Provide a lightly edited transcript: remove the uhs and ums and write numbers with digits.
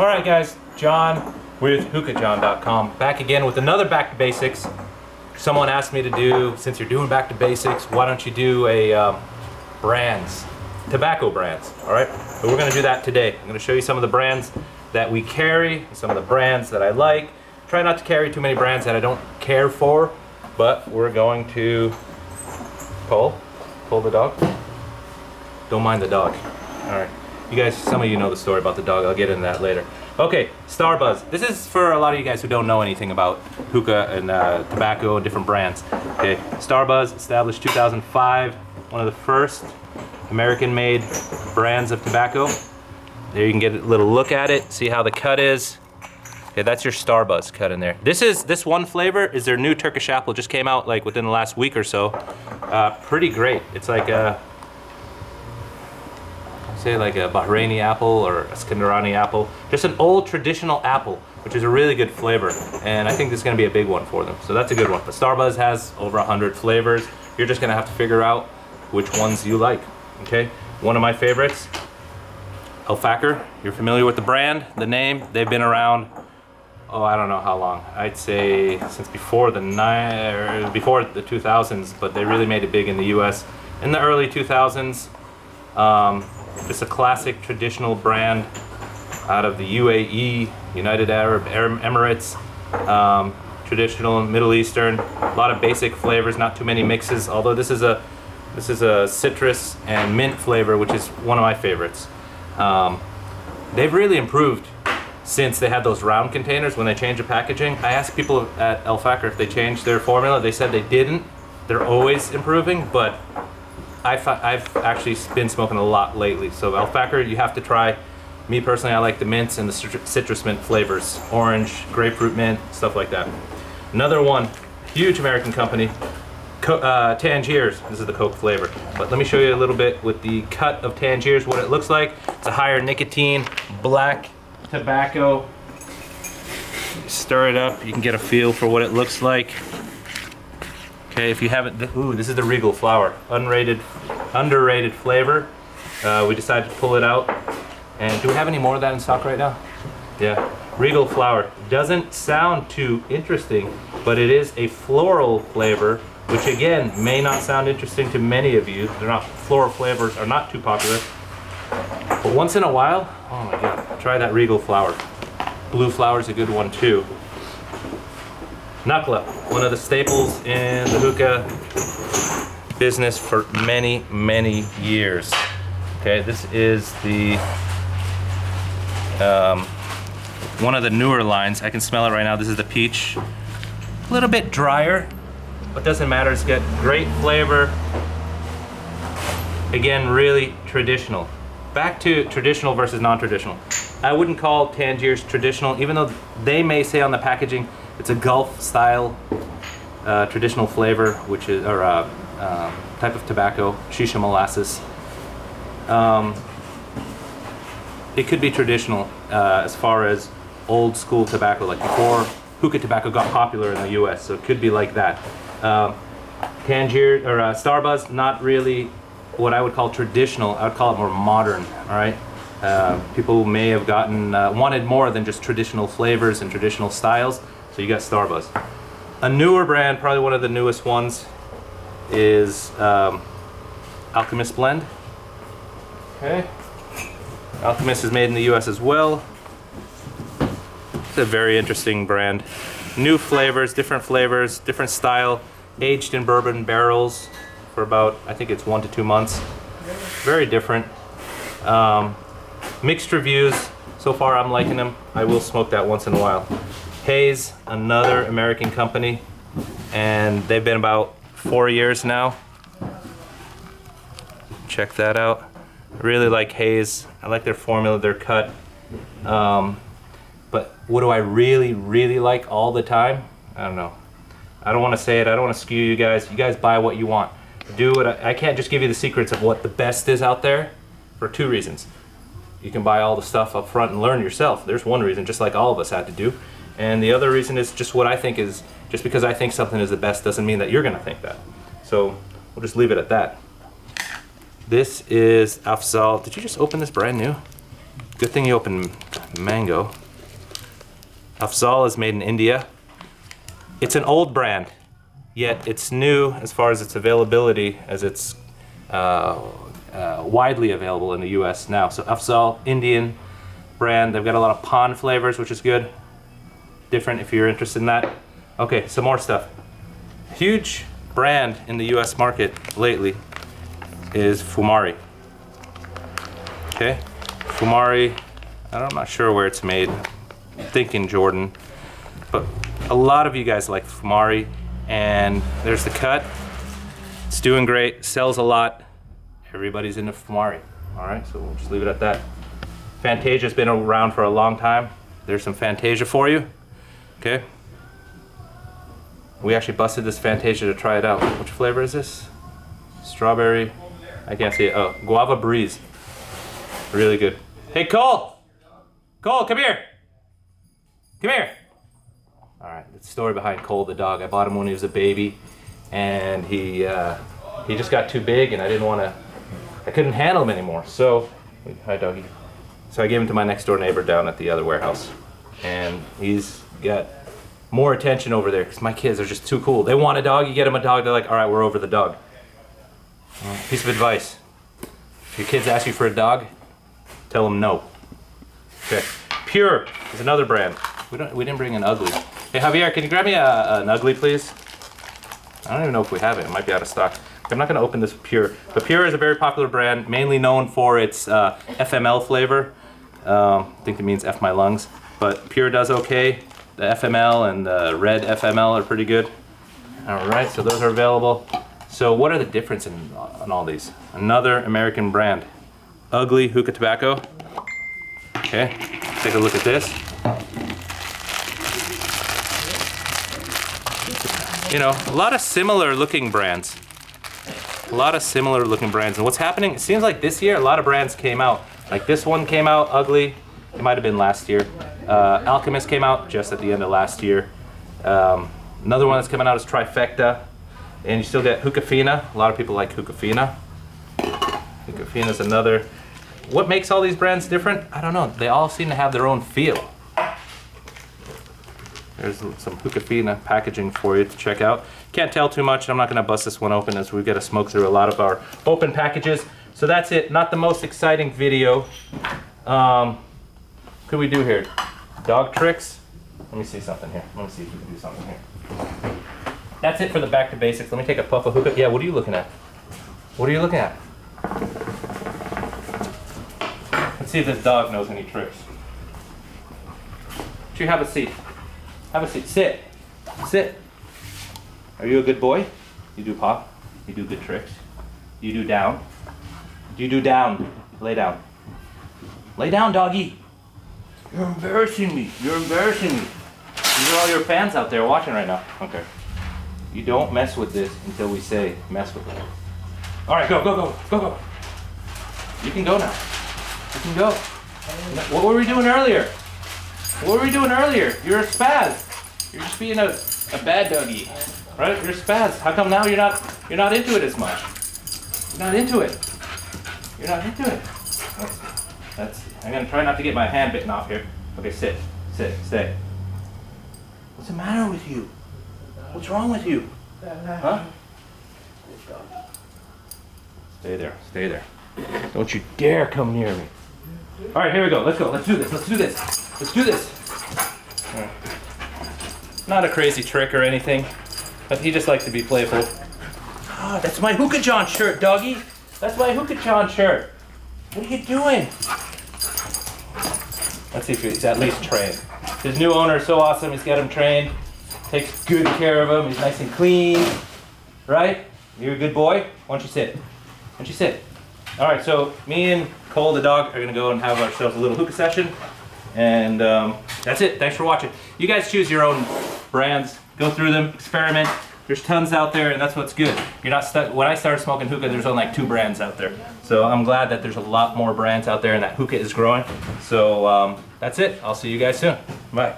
Alright guys, John with HookahJohn.com back again with another Back to Basics. Someone asked me to do, since you're doing Back to Basics, why don't you do a tobacco brands, alright? So we're going to do that today. I'm going to show you some of the brands that we carry, some of the brands that I like. Try not to carry too many brands that I don't care for, but we're going to pull the dog. Don't mind the dog. Alright. You guys, some of you know the story about the dog. I'll get into that later. Okay, Starbuzz. This is for a lot of you guys who don't know anything about hookah and tobacco and different brands. Okay, Starbuzz, established 2005. One of the first American-made brands of tobacco. There you can get a little look at it, see how the cut is. Okay, that's your Starbuzz cut in there. This one flavor is their new Turkish Apple. Just came out like within the last week or so. Pretty great. It's like a Bahraini apple or a Skandarani apple. Just an old traditional apple, which is a really good flavor. And I think this is gonna be a big one for them. So that's a good one. But Starbuzz has over 100 flavors. You're just gonna have to figure out which ones you like, okay? One of my favorites, Fakher. You're familiar with the brand, the name. They've been around, oh, I don't know how long. I'd say since before the 2000s, but they really made it big in the US in the early 2000s. It's a classic traditional brand out of the UAE, United Arab Emirates, traditional Middle Eastern. A lot of basic flavors, not too many mixes. Although this is a citrus and mint flavor, which is one of my favorites. They've really improved since they had those round containers when they changed the packaging. I asked people at Fakher if they changed their formula. They said they didn't. They're always improving, but I've actually been smoking a lot lately. So Fakher, you have to try. Me personally, I like the mints and the citrus mint flavors. Orange, grapefruit mint, stuff like that. Another one, huge American company, Tangiers. This is the Coke flavor. But let me show you a little bit with the cut of Tangiers, what it looks like. It's a higher nicotine, black tobacco. Stir it up, you can get a feel for what it looks like. Okay, if you haven't, ooh, this is the Regal Flower, underrated flavor. We decided to pull it out. And do we have any more of that in stock right now? Yeah, Regal Flower. Doesn't sound too interesting, but it is a floral flavor, which again, may not sound interesting to many of you. Floral flavors are not too popular. But once in a while, oh my God, try that Regal Flower. Blue Flower's a good one too. Knuckle, one of the staples in the hookah business for many, many years. Okay, this is the one of the newer lines. I can smell it right now. This is the peach. A little bit drier, but doesn't matter. It's got great flavor. Again, really traditional. Back to traditional versus non-traditional. I wouldn't call Tangiers traditional, even though they may say on the packaging it's a Gulf style traditional flavor, which is type of tobacco, shisha molasses. It could be traditional as far as old school tobacco, like before hookah tobacco got popular in the US, so it could be like that. Tangier or Starbuzz, not really what I would call traditional. I would call it more modern. All right, people may have wanted more than just traditional flavors and traditional styles. So you got Starbuzz. A newer brand, probably one of the newest ones, is Alchemist Blend. Okay. Alchemist is made in the US as well. It's a very interesting brand. New flavors, different style, aged in bourbon barrels for about, I think it's 1 to 2 months. Very different. Mixed reviews. So far I'm liking them. I will smoke that once in a while. Haze, another American company, and they've been about 4 years now. Check that out. I really like Haze. I like their formula, their cut. But what do I really, really like all the time? I don't know. I don't want to say it. I don't want to skew you guys. You guys buy what you want. Do what I can't just give you the secrets of what the best is out there for 2 reasons. You can buy all the stuff up front and learn yourself. There's one reason, just like all of us had to do. And the other reason is just what I think is, just because I think something is the best doesn't mean that you're gonna think that. So we'll just leave it at that. This is Afzal. Did you just open this brand new? Good thing you opened mango. Afzal is made in India. It's an old brand, yet it's new as far as its availability, as it's widely available in the US now. So Afzal, Indian brand. They've got a lot of pond flavors, which is good. Different if you're interested in that. Okay, some more stuff. Huge brand in the US market lately is Fumari. Okay, Fumari, I'm not sure where it's made. I'm thinking Jordan, but a lot of you guys like Fumari, and there's the cut. It's doing great, sells a lot. Everybody's into Fumari. All right, so we'll just leave it at that. Fantasia's been around for a long time. There's some Fantasia for you. Okay. We actually busted this Fantasia to try it out. Which flavor is this? Strawberry. I can't see it. Oh, Guava Breeze. Really good. Hey, Cole! Cole, come here! Come here! Alright, the story behind Cole the dog. I bought him when he was a baby, and he just got too big, and I couldn't handle him anymore. So, hi doggy. So I gave him to my next door neighbor down at the other warehouse. And he's got more attention over there because my kids are just too cool. They want a dog, you get them a dog, they're like, all right, we're over the dog. Piece of advice. If your kids ask you for a dog, tell them no. Okay. Pure is another brand. We didn't bring an ugly. Hey Javier, can you grab me an ugly, please? I don't even know if we have it. It might be out of stock. I'm not going to open this Pure, but Pure is a very popular brand, mainly known for its FML flavor. I think it means F my lungs, but Pure does okay. The FML and the red FML are pretty good. All right, so those are available. So what are the difference on all these? Another American brand, Ugly Hookah Tobacco. Okay, take a look at this. You know, a lot of similar looking brands. A lot of similar looking brands. And what's happening, it seems like this year a lot of brands came out. Like this one came out, Ugly. It might have been last year. Alchemist came out just at the end of last year. Another one that's coming out is Trifecta. And you still get Hookah Fina. A lot of people like Hookah Fina. Hookah Fina is another. What makes all these brands different? I don't know. They all seem to have their own feel. There's some Hookah Fina packaging for you to check out. Can't tell too much. I'm not going to bust this one open as we've got to smoke through a lot of our open packages. So that's it. Not the most exciting video. What could we do here? Dog tricks? Let me see something here. Let me see if we can do something here. That's it for the back to basics. Let me take a puff of hookah. Yeah, what are you looking at? What are you looking at? Let's see if this dog knows any tricks. Would you have a seat? Have a seat. Sit. Sit. Are you a good boy? You do pop. You do good tricks. You do down. You do down. Lay down. Lay down, doggy. You're embarrassing me. You're embarrassing me. These are all your fans out there watching right now. Okay. You don't mess with this until we say mess with it. All right, go, go, go, go, go. You can go now. You can go. What were we doing earlier? What were we doing earlier? You're a spaz. You're just being a bad doggy, right? You're a spaz. How come now you're not into it as much? You're not into it. You're not into it. I'm gonna try not to get my hand bitten off here. Okay, sit, stay. What's the matter with you? What's wrong with you? Huh? Stay there, stay there. Don't you dare come near me. All right, here we go. Let's go. Let's do this. Let's do this. Let's do this. All right. Not a crazy trick or anything, but he just likes to be playful. Ah, that's my HookahJohn's shirt, doggy. That's my HookahJohn's shirt. What are you doing? Let's see if he's at least trained. His new owner is so awesome. He's got him trained. Takes good care of him. He's nice and clean. Right? You're a good boy? Why don't you sit? Why don't you sit? All right, so me and Cole the dog are gonna go and have ourselves a little hookah session. And that's it. Thanks for watching. You guys choose your own brands. Go through them, experiment. There's tons out there, and that's what's good. You're not stuck. When I started smoking hookah, there's only like 2 brands out there. So I'm glad that there's a lot more brands out there and that hookah is growing. So that's it. I'll see you guys soon. Bye.